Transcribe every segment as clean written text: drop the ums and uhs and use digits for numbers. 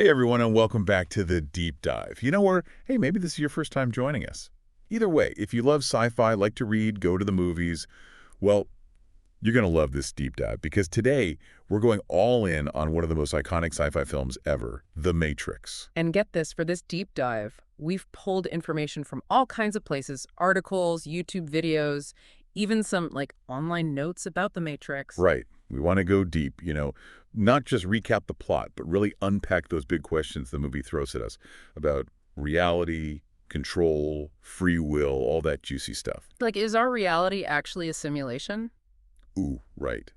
Hey everyone, and welcome back to the Deep Dive. Or, hey, maybe this is your first time joining us. Either way, if you love sci-fi, like to read, go to the movies, well, you're going to love this deep dive because today we're going all in on one of the most iconic sci-fi films ever, The Matrix. And get this, for this deep dive, we've pulled information from all kinds of places, articles, YouTube videos, even some online notes about the Matrix. Right. We want to go deep, not just recap the plot, but really unpack those big questions the movie throws at us about reality, control, free will, all that juicy stuff. Is our reality actually a simulation? Ooh, right.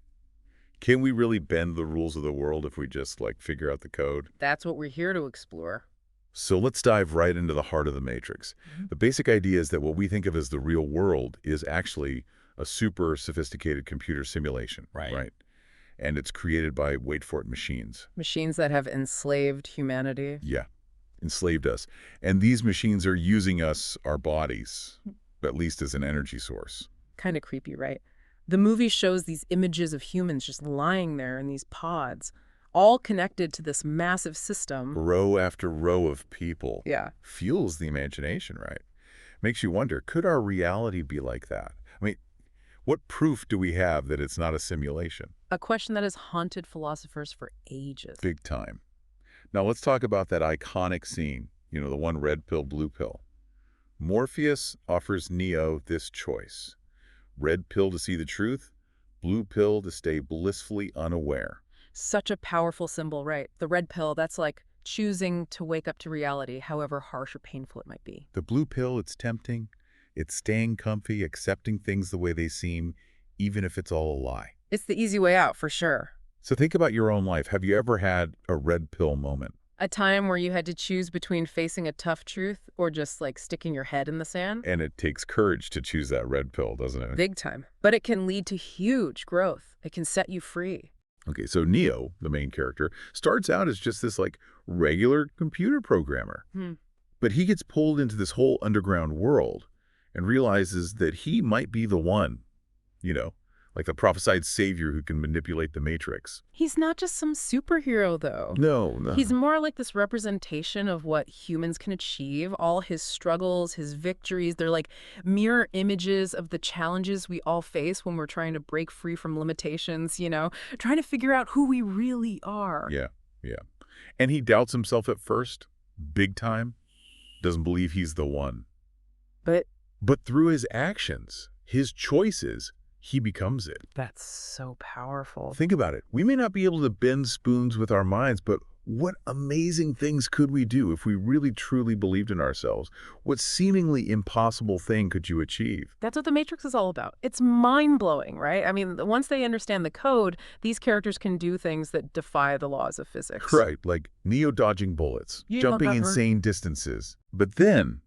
Can we really bend the rules of the world if we just, figure out the code? That's what we're here to explore. So let's dive right into the heart of the Matrix. The basic idea is that what we think of as the real world is actually a super sophisticated computer simulation. Right. And it's created by, wait for it, machines. Machines that have enslaved humanity. Yeah, enslaved us. And these machines are using us, our bodies, at least as an energy source. Kind of creepy, right? The movie shows these images of humans just lying there in these pods, all connected to this massive system. Row after row of people. Yeah. Fuels the imagination, right? Makes you wonder, could our reality be like that? I mean, what proof do we have that it's not a simulation? A question that has haunted philosophers for ages. Big time. Now let's talk about that iconic scene, the one red pill, blue pill. Morpheus offers Neo this choice. Red pill to see the truth, blue pill to stay blissfully unaware. Such a powerful symbol, right? The red pill, that's like choosing to wake up to reality, however harsh or painful it might be. The blue pill, it's tempting. It's staying comfy, accepting things the way they seem, even if it's all a lie. It's the easy way out, for sure. So think about your own life. Have you ever had a red pill moment? A time where you had to choose between facing a tough truth or just sticking your head in the sand? And it takes courage to choose that red pill, doesn't it? Big time. But it can lead to huge growth. It can set you free. Okay, so Neo, the main character, starts out as just this regular computer programmer. But he gets pulled into this whole underground world and realizes that he might be the one, like the prophesied savior who can manipulate the Matrix. He's not just some superhero, though. No. He's more like this representation of what humans can achieve. All his struggles, his victories, they're like mirror images of the challenges we all face when we're trying to break free from limitations, trying to figure out who we really are. Yeah. And he doubts himself at first, big time, doesn't believe he's the one. But through his actions, his choices, he becomes it. That's so powerful. Think about it. We may not be able to bend spoons with our minds, but what amazing things could we do if we really truly believed in ourselves? What seemingly impossible thing could you achieve? That's what The Matrix is all about. It's mind-blowing, right? I mean, once they understand the code, these characters can do things that defy the laws of physics. Right, like Neo dodging bullets, jumping insane distances. But then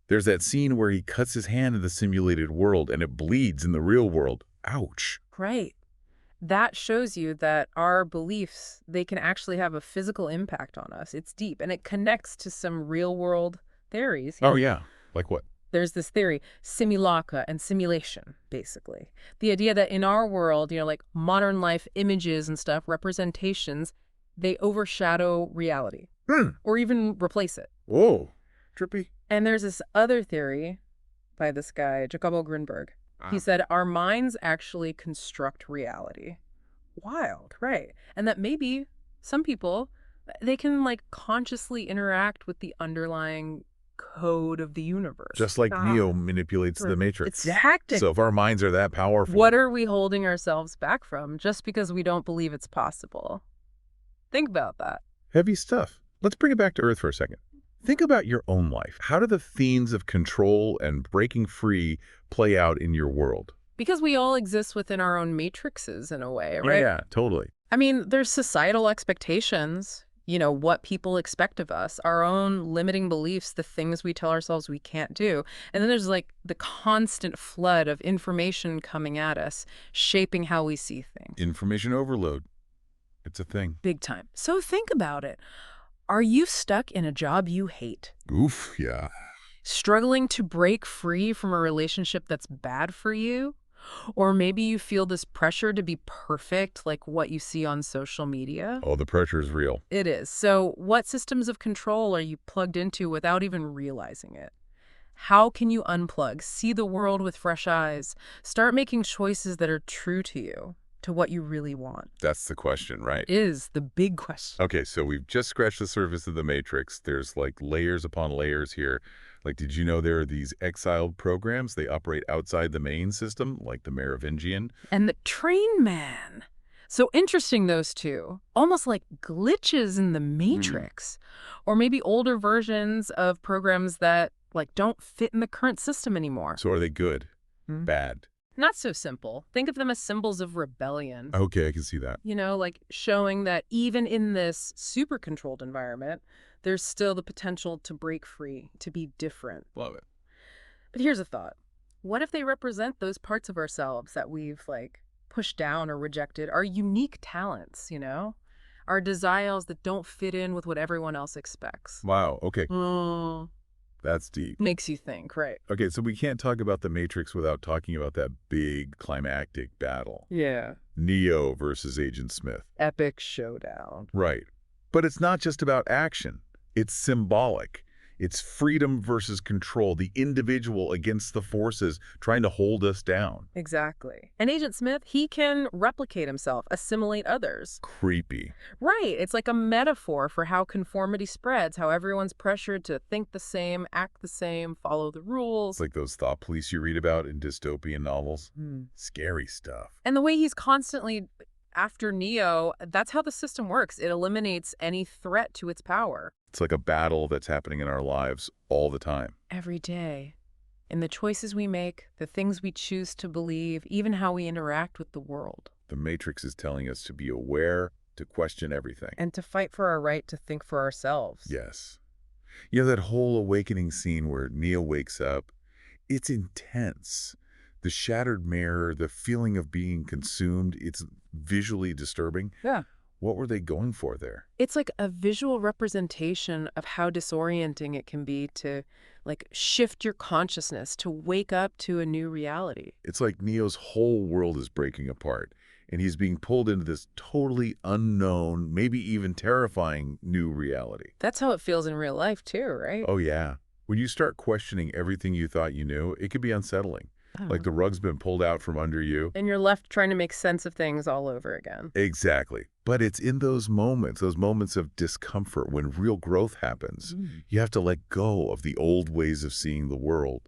there's that scene where he cuts his hand in the simulated world and it bleeds in the real world. Ouch. Right. That shows you that our beliefs, they can actually have a physical impact on us. It's deep, and it connects to some real-world theories. Oh, yeah. Like what? There's this theory, simulacra and simulation, basically. The idea that in our world, modern life images and stuff, representations, they overshadow reality or even replace it. Whoa. Trippy. And there's this other theory by this guy, Jacobo Grinberg. He said our minds actually construct reality. Wild, right? And that maybe some people, they can consciously interact with the underlying code of the universe. Just like Neo manipulates the Matrix. Exactly. So if our minds are that powerful. What are we holding ourselves back from just because we don't believe it's possible? Think about that. Heavy stuff. Let's bring it back to Earth for a second. Think about your own life. How do the themes of control and breaking free play out in your world? Because we all exist within our own matrices in a way, right? Yeah, totally. I mean, there's societal expectations, what people expect of us, our own limiting beliefs, the things we tell ourselves we can't do. And then there's the constant flood of information coming at us, shaping how we see things. Information overload. It's a thing. Big time. So think about it. Are you stuck in a job you hate? Oof, yeah. Struggling to break free from a relationship that's bad for you? Or maybe you feel this pressure to be perfect, like what you see on social media. Oh, the pressure is real. It is. So, what systems of control are you plugged into without even realizing it? How can you unplug, see the world with fresh eyes, start making choices that are true to you, to what you really want? That's the question, right? Is the big question. Okay, so we've just scratched the surface of the Matrix. There's like layers upon layers here. Like, did you know there are these exiled programs? They operate outside the main system, like the Merovingian. And the train man. So interesting, those two. Almost like glitches in the matrix. Or maybe older versions of programs that like don't fit in the current system anymore. So are they good? Hmm. Bad? Not so simple. Think of them as symbols of rebellion. Okay, I can see that. Like showing that even in this super controlled environment, there's still the potential to break free, to be different. Love it. But here's a thought. What if they represent those parts of ourselves that we've pushed down or rejected, our unique talents, our desires that don't fit in with what everyone else expects? Wow, okay. Mm, That's deep. makes you think, right? Okay, so we can't talk about the Matrix without talking about that big climactic battle. Yeah. Neo versus Agent Smith. Epic showdown. Right. But it's not just about action. It's symbolic. It's freedom versus control, the individual against the forces trying to hold us down. Exactly. And Agent Smith, he can replicate himself, assimilate others. Creepy. Right. It's like a metaphor for how conformity spreads, how everyone's pressured to think the same, act the same, follow the rules. It's like those thought police you read about in dystopian novels. Hmm. Scary stuff. And the way he's constantly after Neo, that's how the system works. It eliminates any threat to its power. It's like a battle that's happening in our lives all the time. Every day. In the choices we make, the things we choose to believe, even how we interact with the world. The Matrix is telling us to be aware, to question everything. And to fight for our right to think for ourselves. Yes. You know, that whole awakening scene where Neo wakes up, it's intense. The shattered mirror, the feeling of being consumed, it's visually disturbing. Yeah. What were they going for there? It's like a visual representation of how disorienting it can be to shift your consciousness, to wake up to a new reality. It's like Neo's whole world is breaking apart, and he's being pulled into this totally unknown, maybe even terrifying new reality. That's how it feels in real life too, right? Oh, yeah. When you start questioning everything you thought you knew, it could be unsettling. Like the rug's been pulled out from under you. And you're left trying to make sense of things all over again. Exactly. But it's in those moments of discomfort when real growth happens. You have to let go of the old ways of seeing the world,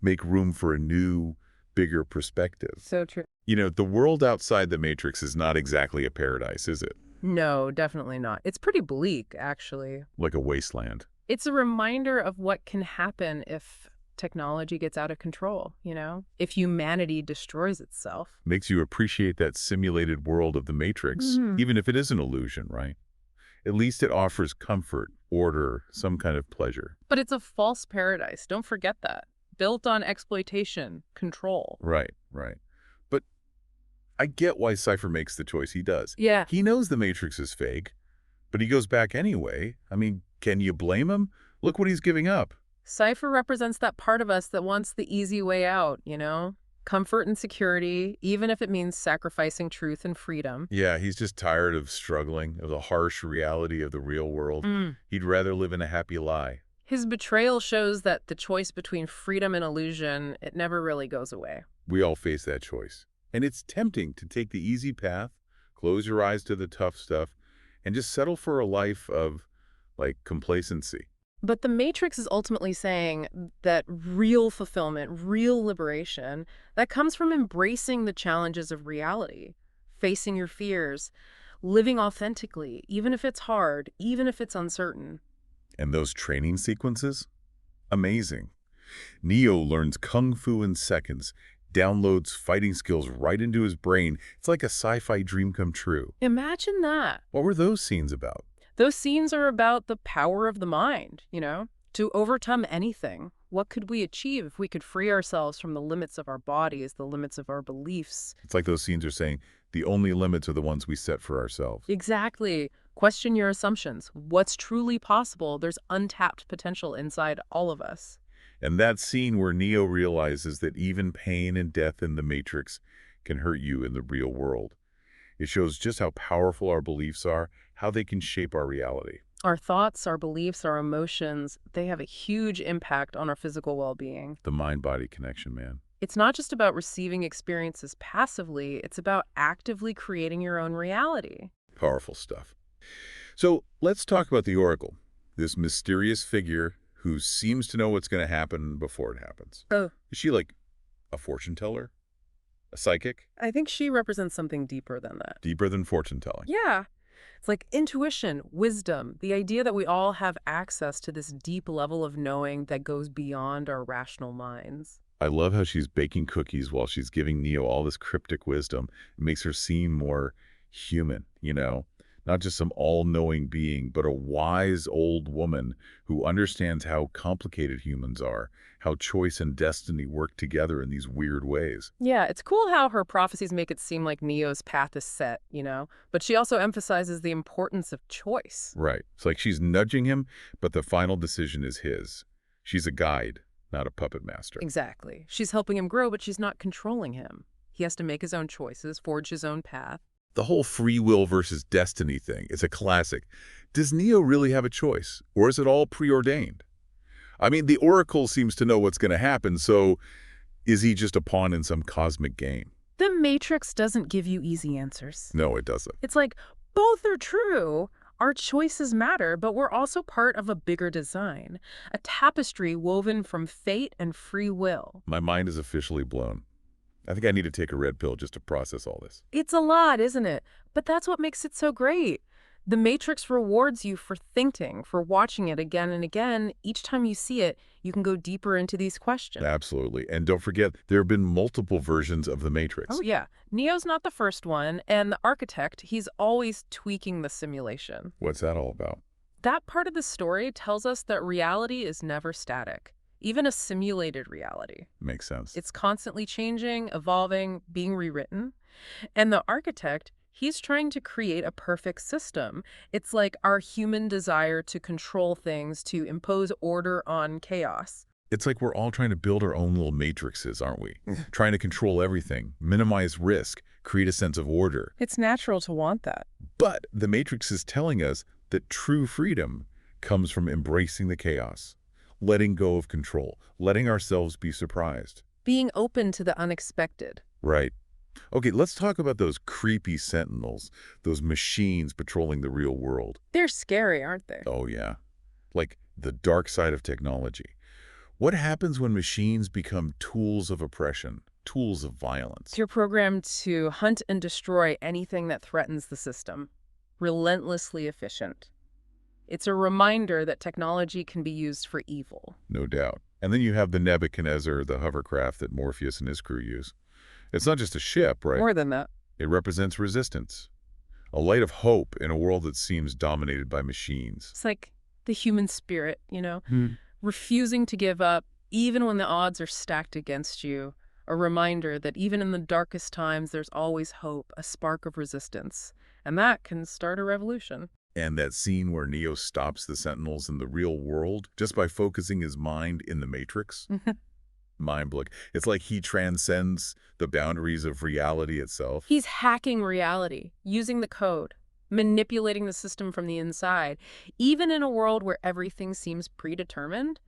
make room for a new, bigger perspective. So true. You know, the world outside the Matrix is not exactly a paradise, is it? No, definitely not. It's pretty bleak, actually. Like a wasteland. It's a reminder of what can happen if technology gets out of control, if humanity destroys itself. Makes you appreciate that simulated world of the Matrix, even if it is an illusion, right? At least it offers comfort, order, some kind of pleasure. But it's a false paradise. Don't forget that. Built on exploitation, control. Right, right. But I get why Cypher makes the choice he does. Yeah. He knows the Matrix is fake, but he goes back anyway. I mean, can you blame him? Look what he's giving up. Cypher represents that part of us that wants the easy way out, Comfort and security, even if it means sacrificing truth and freedom. Yeah, he's just tired of struggling, of the harsh reality of the real world. He'd rather live in a happy lie. His betrayal shows that the choice between freedom and illusion, it never really goes away. We all face that choice. And it's tempting to take the easy path, close your eyes to the tough stuff, and just settle for a life of, complacency. But the Matrix is ultimately saying that real fulfillment, real liberation, that comes from embracing the challenges of reality, facing your fears, living authentically, even if it's hard, even if it's uncertain. And those training sequences? Amazing. Neo learns kung fu in seconds, downloads fighting skills right into his brain. It's like a sci-fi dream come true. Imagine that. What were those scenes about? Those scenes are about the power of the mind, to overcome anything. What could we achieve if we could free ourselves from the limits of our bodies, the limits of our beliefs? It's like those scenes are saying the only limits are the ones we set for ourselves. Exactly. Question your assumptions. What's truly possible? There's untapped potential inside all of us. And that scene where Neo realizes that even pain and death in the Matrix can hurt you in the real world. It shows just how powerful our beliefs are, how they can shape our reality. Our thoughts, our beliefs, our emotions, they have a huge impact on our physical well-being. The mind-body connection, man. It's not just about receiving experiences passively, it's about actively creating your own reality. Powerful stuff. So let's talk about the Oracle, this mysterious figure who seems to know what's going to happen before it happens. Oh, Is she like a fortune teller? A psychic? I think she represents something deeper than that. Deeper than fortune telling. Yeah. It's like intuition, wisdom, the idea that we all have access to this deep level of knowing that goes beyond our rational minds. I love how she's baking cookies while she's giving Neo all this cryptic wisdom. It makes her seem more human, you know? Not just some all-knowing being, but a wise old woman who understands how complicated humans are, how choice and destiny work together in these weird ways. Yeah, it's cool how her prophecies make it seem like Neo's path is set, but she also emphasizes the importance of choice. Right. It's like she's nudging him, but the final decision is his. She's a guide, not a puppet master. Exactly. She's helping him grow, but she's not controlling him. He has to make his own choices, forge his own path. The whole free will versus destiny thing is a classic. Does Neo really have a choice, or is it all preordained? I mean, the Oracle seems to know what's going to happen, so is he just a pawn in some cosmic game? The Matrix doesn't give you easy answers. No, it doesn't. It's like, both are true. Our choices matter, but we're also part of a bigger design, a tapestry woven from fate and free will. My mind is officially blown. I think I need to take a red pill just to process all this. It's a lot, isn't it? But that's what makes it so great. The Matrix rewards you for thinking, for watching it again and again. Each time you see it, you can go deeper into these questions. Absolutely. And don't forget, there have been multiple versions of the Matrix. Oh, yeah. Neo's not the first one, and the architect, he's always tweaking the simulation. What's that all about? That part of the story tells us that reality is never static, even a simulated reality. Makes sense. It's constantly changing, evolving, being rewritten. And the architect, he's trying to create a perfect system. It's like our human desire to control things, to impose order on chaos. It's like we're all trying to build our own little matrices, aren't we? Trying to control everything, minimize risk, create a sense of order. It's natural to want that. But the Matrix is telling us that true freedom comes from embracing the chaos, letting go of control, letting ourselves be surprised. Being open to the unexpected. Right. Okay, let's talk about those creepy sentinels, those machines patrolling the real world. They're scary, aren't they? Oh, yeah. Like the dark side of technology. What happens when machines become tools of oppression, tools of violence? You're programmed to hunt and destroy anything that threatens the system. Relentlessly efficient. It's a reminder that technology can be used for evil. No doubt. And then you have the Nebuchadnezzar, the hovercraft that Morpheus and his crew use. It's not just a ship, right? More than that. It represents resistance, a light of hope in a world that seems dominated by machines. It's like the human spirit, refusing to give up even when the odds are stacked against you. A reminder that even in the darkest times, there's always hope, a spark of resistance. And that can start a revolution. And that scene where Neo stops the Sentinels in the real world just by focusing his mind in the Matrix? Mind-blowing. It's like he transcends the boundaries of reality itself. He's hacking reality, using the code, manipulating the system from the inside. Even in a world where everything seems predetermined,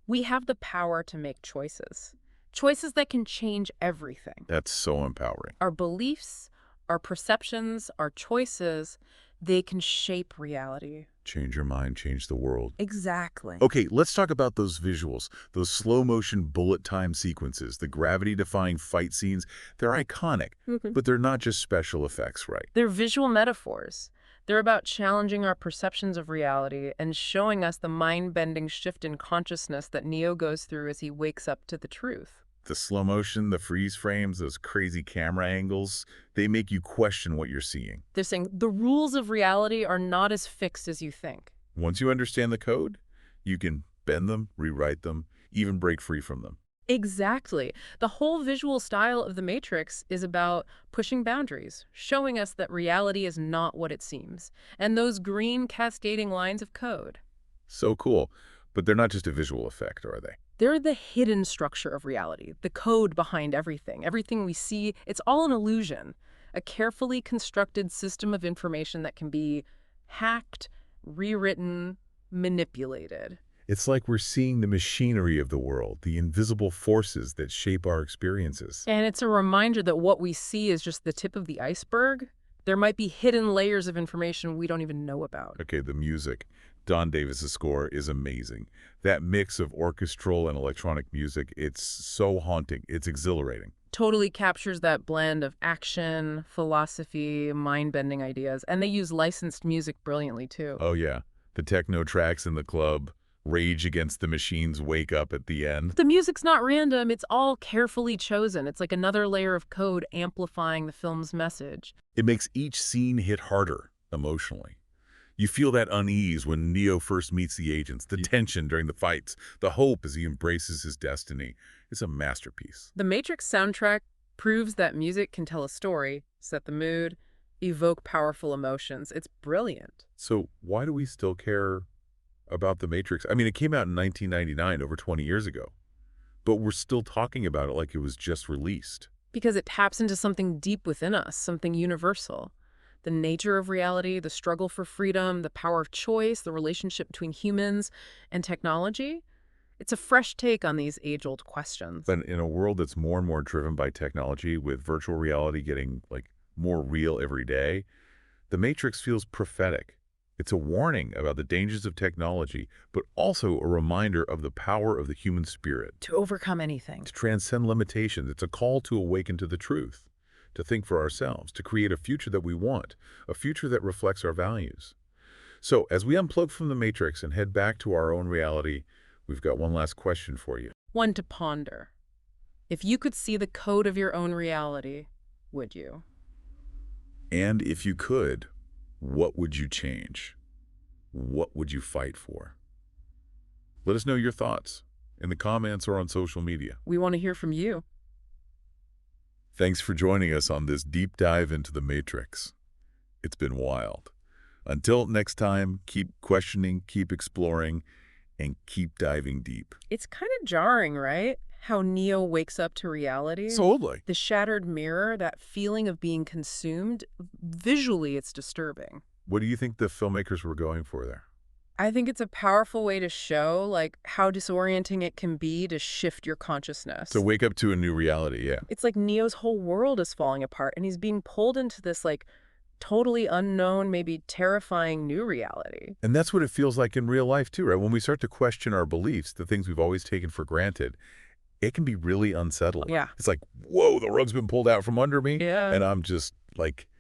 we have the power to make choices. Choices that can change everything. That's so empowering. Our beliefs, our perceptions, our choices, they can shape reality. Change your mind, change the world. Exactly. Okay, let's talk about those visuals, those slow-motion bullet time sequences, the gravity-defying fight scenes. They're iconic, but they're not just special effects, right? They're visual metaphors. They're about challenging our perceptions of reality and showing us the mind-bending shift in consciousness that Neo goes through as he wakes up to the truth. The slow motion, the freeze frames, those crazy camera angles, they make you question what you're seeing. They're saying the rules of reality are not as fixed as you think. Once you understand the code, you can bend them, rewrite them, even break free from them. Exactly. The whole visual style of The Matrix is about pushing boundaries, showing us that reality is not what it seems. And those green cascading lines of code. So cool. But they're not just a visual effect, are they? They're the hidden structure of reality, the code behind everything. Everything we see, it's all an illusion, a carefully constructed system of information that can be hacked, rewritten, manipulated. It's like we're seeing the machinery of the world, the invisible forces that shape our experiences. And it's a reminder that what we see is just the tip of the iceberg. There might be hidden layers of information we don't even know about. Okay, the music. Don Davis's score is amazing. That mix of orchestral and electronic music, it's so haunting. It's exhilarating. Totally captures that blend of action, philosophy, mind-bending ideas. And they use licensed music brilliantly, too. Oh yeah, the techno tracks in the club, Rage Against the Machines Wake Up at the end. The music's not random, it's all carefully chosen. It's like another layer of code amplifying the film's message. It makes each scene hit harder emotionally. You feel that unease when Neo first meets the agents, the tension during the fights, the hope as he embraces his destiny. It's a masterpiece. The Matrix soundtrack proves that music can tell a story, set the mood, evoke powerful emotions. It's brilliant. So why do we still care about The Matrix? I mean, it came out in 1999, over 20 years ago, but we're still talking about it like it was just released. Because it taps into something deep within us, something universal. The nature of reality, the struggle for freedom, the power of choice, the relationship between humans and technology. It's a fresh take on these age-old questions. But in a world that's more and more driven by technology, with virtual reality getting more real every day, The Matrix feels prophetic. It's a warning about the dangers of technology, but also a reminder of the power of the human spirit. To overcome anything. To transcend limitations, it's a call to awaken to the truth, to think for ourselves, to create a future that we want, a future that reflects our values. So, as we unplug from the Matrix and head back to our own reality, we've got one last question for you. One to ponder. If you could see the code of your own reality, would you? And if you could, what would you change? What would you fight for? Let us know your thoughts in the comments or on social media. We want to hear from you. Thanks for joining us on this deep dive into the Matrix. It's been wild. Until next time, keep questioning, keep exploring, and keep diving deep. It's kind of jarring, right? How Neo wakes up to reality. Totally. The shattered mirror, that feeling of being consumed, visually it's disturbing. What do you think the filmmakers were going for there? I think it's a powerful way to show how disorienting it can be to shift your consciousness. To wake up to a new reality, yeah. It's like Neo's whole world is falling apart and he's being pulled into this totally unknown, maybe terrifying new reality. And that's what it feels like in real life too, right? When we start to question our beliefs, the things we've always taken for granted, it can be really unsettling. Yeah. It's like, whoa, the rug's been pulled out from under me. Yeah. And I'm just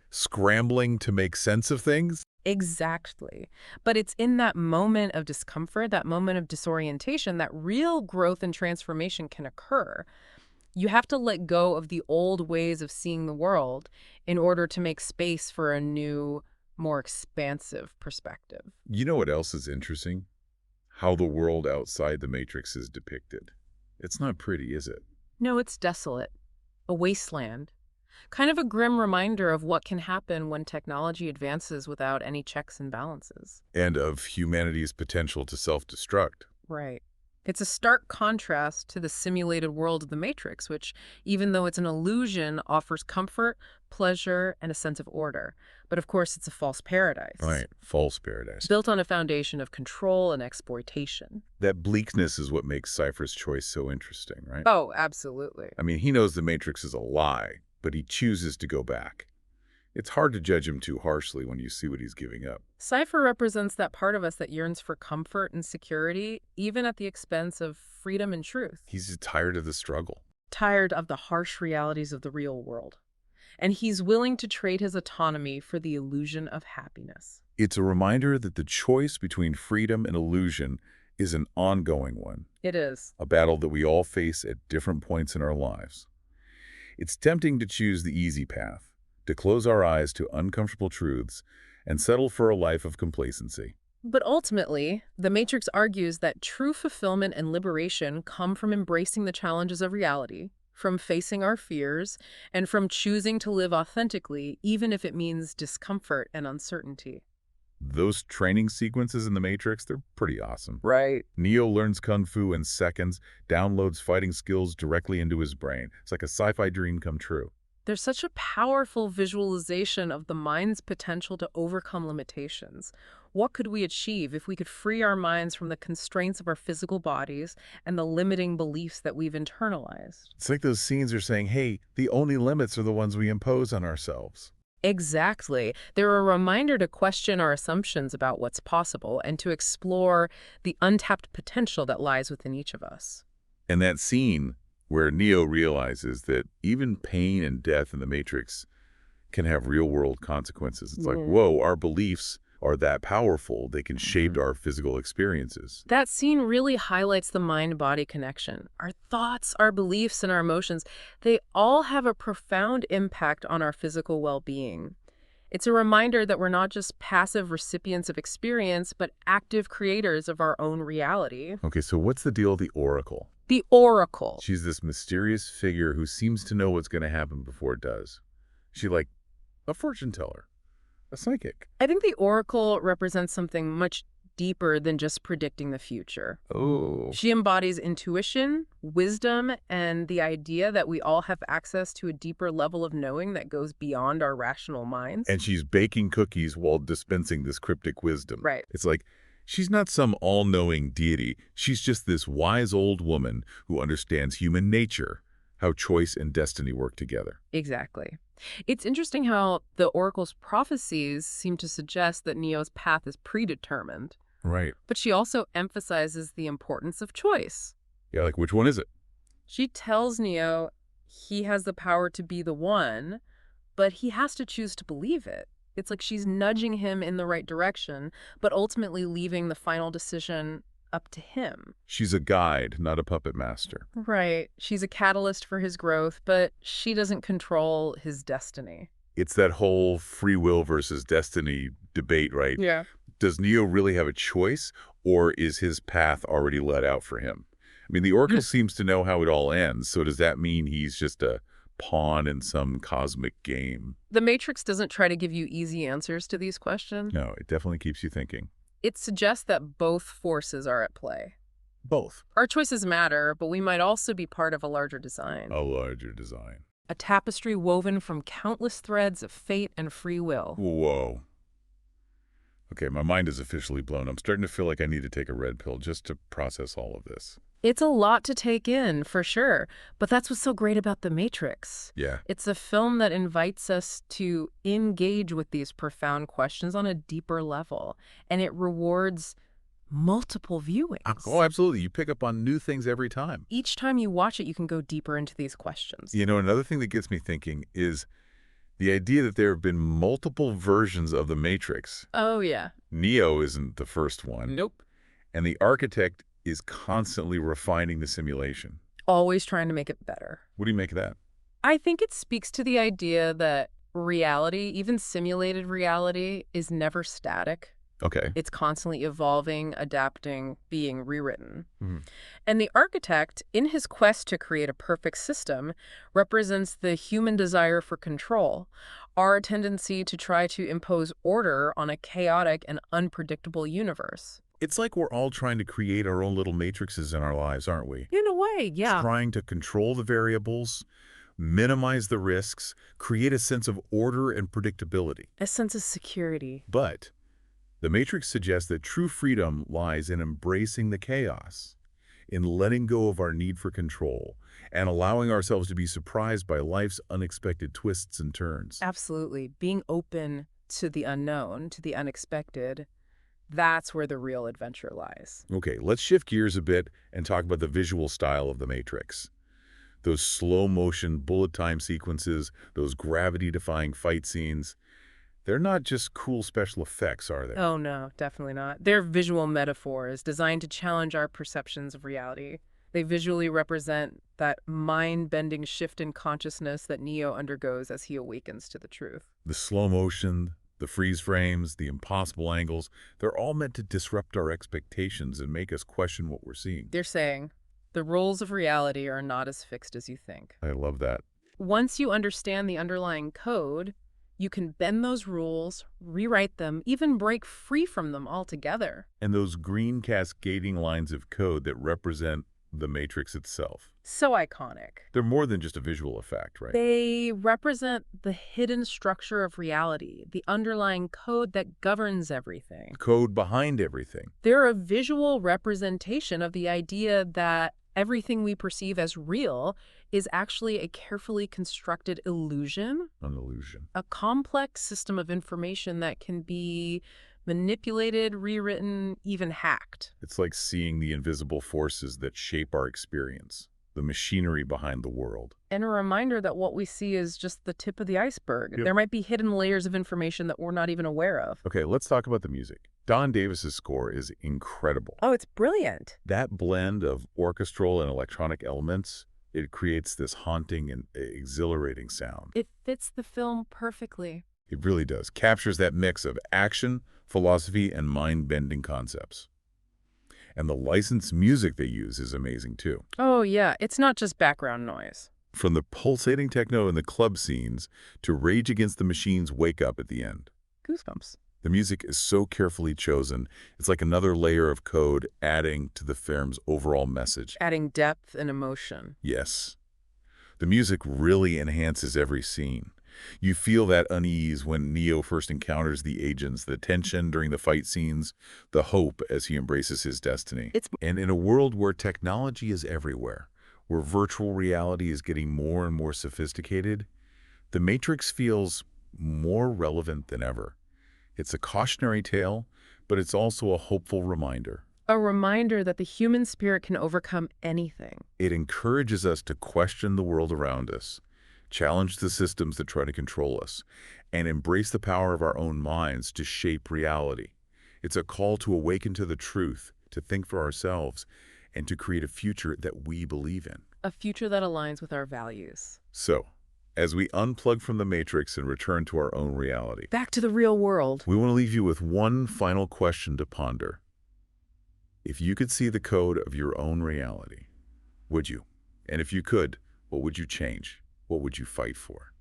scrambling to make sense of things. Exactly. But it's in that moment of discomfort, that moment of disorientation, that real growth and transformation can occur. You have to let go of the old ways of seeing the world in order to make space for a new, more expansive perspective. You know what else is interesting? How the world outside the Matrix is depicted. It's not pretty, is it? No, it's desolate. A wasteland. Kind of a grim reminder of what can happen when technology advances without any checks and balances. And of humanity's potential to self-destruct. Right. It's a stark contrast to the simulated world of the Matrix, which, even though it's an illusion, offers comfort, pleasure, and a sense of order. But of course, it's a false paradise. Right, false paradise. Built on a foundation of control and exploitation. That bleakness is what makes Cypher's choice so interesting, right? Oh, absolutely. I mean, he knows the Matrix is a lie, but he chooses to go back. It's hard to judge him too harshly when you see what he's giving up. Cypher represents that part of us that yearns for comfort and security, even at the expense of freedom and truth. He's just tired of the struggle. Tired of the harsh realities of the real world. And he's willing to trade his autonomy for the illusion of happiness. It's a reminder that the choice between freedom and illusion is an ongoing one. It is. A battle that we all face at different points in our lives. It's tempting to choose the easy path, to close our eyes to uncomfortable truths and settle for a life of complacency. But ultimately, the Matrix argues that true fulfillment and liberation come from embracing the challenges of reality, from facing our fears, and from choosing to live authentically, even if it means discomfort and uncertainty. Those training sequences in The Matrix, they're pretty awesome. Right. Neo learns kung fu in seconds, downloads fighting skills directly into his brain. It's like a sci-fi dream come true. There's such a powerful visualization of the mind's potential to overcome limitations. What could we achieve if we could free our minds from the constraints of our physical bodies and the limiting beliefs that we've internalized? It's like those scenes are saying, hey, the only limits are the ones we impose on ourselves. Exactly. They're a reminder to question our assumptions about what's possible and to explore the untapped potential that lies within each of us. And that scene where Neo realizes that even pain and death in the Matrix can have real-world consequences. It's like, Yeah. whoa, our beliefs are that powerful. They can shape our physical experiences. That scene really highlights the mind-body connection. Our thoughts, our beliefs, and our emotions, they all have a profound impact on our physical well-being. It's a reminder that we're not just passive recipients of experience, but active creators of our own reality. Okay, so what's the deal with the Oracle? The Oracle. She's this mysterious figure who seems to know what's going to happen before it does. She like a fortune teller, a psychic. I think the Oracle represents something much deeper than just predicting the future. Oh. She embodies intuition, wisdom, and the idea that we all have access to a deeper level of knowing that goes beyond our rational minds. And she's baking cookies while dispensing this cryptic wisdom. Right. It's like she's not some all-knowing deity. She's just this wise old woman who understands human nature, how choice and destiny work together. Exactly. It's interesting how the Oracle's prophecies seem to suggest that Neo's path is predetermined, Right. but she also emphasizes the importance of choice. Yeah, like which one is it? She tells Neo he has the power to be the one, but he has to choose to believe it. It's like she's nudging him in the right direction, but ultimately leaving the final decision up to him. She's a guide, not a puppet master. Right. She's a catalyst for his growth, but she doesn't control his destiny. It's that whole free will versus destiny debate, right? Yeah. Does Neo really have a choice, or is his path already let out for him? I mean, the Oracle seems to know how it all ends, so does that mean he's just a pawn in some cosmic game? The Matrix doesn't try to give you easy answers to these questions. No, it definitely keeps you thinking. It suggests that both forces are at play. Both. Our choices matter, but we might also be part of a larger design. A larger design. A tapestry woven from countless threads of fate and free will. Whoa. Okay, my mind is officially blown. I'm starting to feel like I need to take a red pill just to process all of this. It's a lot to take in, for sure, but that's what's so great about The Matrix. Yeah. It's a film that invites us to engage with these profound questions on a deeper level, and it rewards multiple viewings. Oh, absolutely. You pick up on new things every time. Each time you watch it, you can go deeper into these questions. You know, another thing that gets me thinking is the idea that there have been multiple versions of The Matrix. Oh, yeah. Neo isn't the first one. Nope. And the architect is constantly refining the simulation. Always trying to make it better. What do you make of that? I think it speaks to the idea that reality, even simulated reality, is never static. Okay. It's constantly evolving, adapting, being rewritten. Mhm. And the architect, in his quest to create a perfect system, represents the human desire for control, our tendency to try to impose order on a chaotic and unpredictable universe. It's like we're all trying to create our own little matrices in our lives, aren't we? In a way, yeah. Trying to control the variables, minimize the risks, create a sense of order and predictability. A sense of security. But the Matrix suggests that true freedom lies in embracing the chaos, in letting go of our need for control, and allowing ourselves to be surprised by life's unexpected twists and turns. Absolutely. Being open to the unknown, to the unexpected, that's where the real adventure lies. Okay, let's shift gears a bit and talk about the visual style of The Matrix. Those slow-motion bullet time sequences, those gravity-defying fight scenes, they're not just cool special effects, are they? Oh, no, definitely not. They're visual metaphors designed to challenge our perceptions of reality. They visually represent that mind-bending shift in consciousness that Neo undergoes as he awakens to the truth. The slow motion, the freeze frames, the impossible angles, they're all meant to disrupt our expectations and make us question what we're seeing. They're saying, the rules of reality are not as fixed as you think. I love that. Once you understand the underlying code, You can bend those rules, rewrite them, even break free from them altogether. And those green cascading lines of code that represent the matrix itself. So iconic. They're more than just a visual effect, right? They represent the hidden structure of reality, the underlying code that governs everything. Code behind everything. They're a visual representation of the idea that everything we perceive as real is actually a carefully constructed illusion, An illusion. a complex system of information that can be manipulated, rewritten, even hacked. It's like seeing the invisible forces that shape our experience, the machinery behind the world. And a reminder that what we see is just the tip of the iceberg. Yep. There might be hidden layers of information that we're not even aware of. Okay, let's talk about the music. Don Davis's score is incredible. Oh, it's brilliant. That blend of orchestral and electronic elements, it creates this haunting and exhilarating sound. It fits the film perfectly. It really does. Captures that mix of action, philosophy, and mind-bending concepts. And the licensed music they use is amazing, too. Oh, yeah. It's not just background noise. From the pulsating techno in the club scenes to Rage Against the Machine's Wake Up at the end. Goosebumps. The music is so carefully chosen. It's like another layer of code adding to the film's overall message. Adding depth and emotion. Yes. The music really enhances every scene. You feel that unease when Neo first encounters the agents, the tension during the fight scenes, the hope as he embraces his destiny. And in a world where technology is everywhere, where virtual reality is getting more and more sophisticated, The Matrix feels more relevant than ever. It's a cautionary tale, but it's also a hopeful reminder. A reminder that the human spirit can overcome anything. It encourages us to question the world around us, challenge the systems that try to control us, and embrace the power of our own minds to shape reality. It's a call to awaken to the truth, to think for ourselves, and to create a future that we believe in. A future that aligns with our values. So, as we unplug from the Matrix and return to our own reality, Back to the real world. we want to leave you with one final question to ponder. If you could see the code of your own reality, would you? And if you could, what would you change? What would you fight for?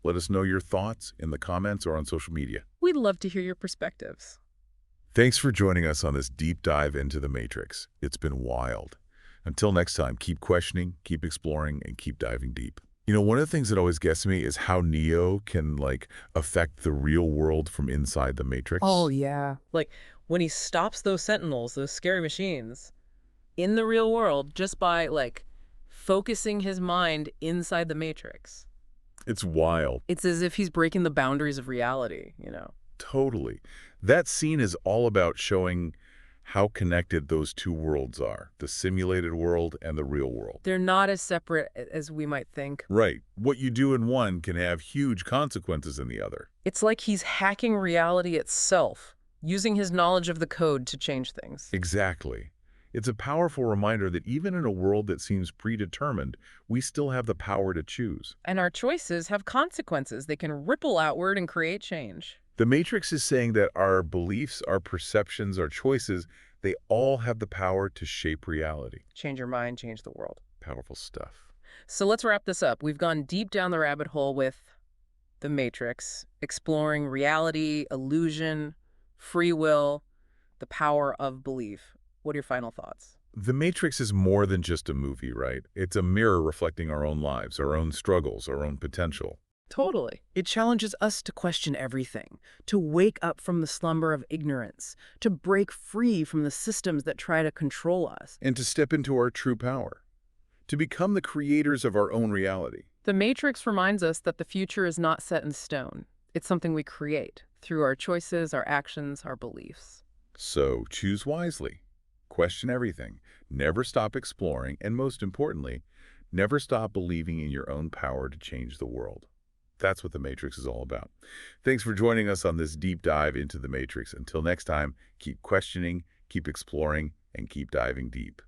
Let us know your thoughts in the comments or on social media. We'd love to hear your perspectives. Thanks for joining us on this deep dive into the Matrix. It's been wild. Until next time, keep questioning, keep exploring, and keep diving deep. You know, one of the things that always gets me is how Neo can, affect the real world from inside the Matrix. Oh, yeah. Like, when he stops those sentinels, those scary machines, in the real world, just by, focusing his mind inside the Matrix. It's wild. It's as if he's breaking the boundaries of reality, you know? Totally. That scene is all about showing how connected those two worlds are, the simulated world and the real world. They're not as separate as we might think. Right. What you do in one can have huge consequences in the other. It's like he's hacking reality itself, using his knowledge of the code to change things. Exactly. It's a powerful reminder that even in a world that seems predetermined, we still have the power to choose. And our choices have consequences. They can ripple outward and create change. The Matrix is saying that our beliefs, our perceptions, our choices, they all have the power to shape reality. Change your mind, change the world. Powerful stuff. So let's wrap this up. We've gone deep down the rabbit hole with The Matrix, exploring reality, illusion, free will, the power of belief. What are your final thoughts? The Matrix is more than just a movie, right? It's a mirror reflecting our own lives, our own struggles, our own potential. Totally. It challenges us to question everything, to wake up from the slumber of ignorance, to break free from the systems that try to control us. And to step into our true power. To become the creators of our own reality. The Matrix reminds us that the future is not set in stone. It's something we create through our choices, our actions, our beliefs. So choose wisely. Question everything. Never stop exploring. And most importantly, never stop believing in your own power to change the world. That's what The Matrix is all about. Thanks for joining us on this deep dive into The Matrix. Until next time, keep questioning, keep exploring, and keep diving deep.